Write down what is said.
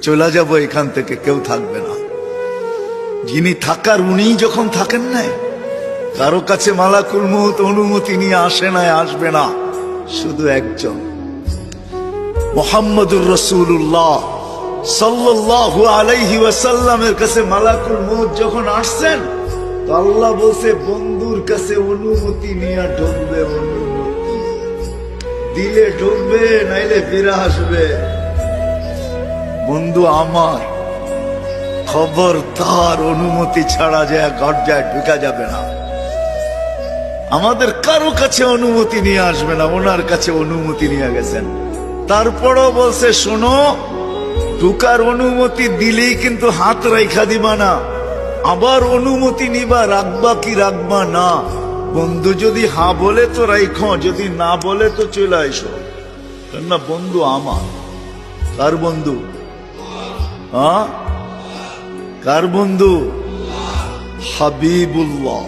চলে যাব এখান থেকে, কেউ থাকবে না। যিনি থাকার উনিই যখন থাকেন নাই, কারো কাছে মালাকুল মউত অনুমতি নিয়ে আসে নাই, আসবে না। শুধু একজন মুহাম্মদুর রাসূলুল্লাহ সাল্লাল্লাহু আলাইহি ওয়াসাল্লামের কাছে মালাকুল মউত যখন আসছেন, তো আল্লাহ বলছে বন্ধুর কাছে অনুমতি নিয়ে ঢুকবে। অনুমতি দিলে ঢুকবে, নাইলে ফিরে আসবে। বন্ধু আমার, খবরদার অনুমতি ছাড়া যায় গর্জায় ঢুকা যাবে না। আমাদের কারো কাছে অনুমতি নিয়ে আসবে না, ওনার কাছে অনুমতি নিয়ে গেছেন। তারপরও বলছে শোনো, ঢুকার অনুমতি দিলেই কিন্তু হাত রাইখা দিবা না, আবার অনুমতি নিবা, রাখবা কি রাখবা না। বন্ধু যদি হ্যাঁ বলে তো রাইখো, যদি না বলে তো চলে আইসো। না বন্ধু আমার। কার বন্ধু? হ্যাঁ, কার বন্ধু? হাবিবুল্লাহ।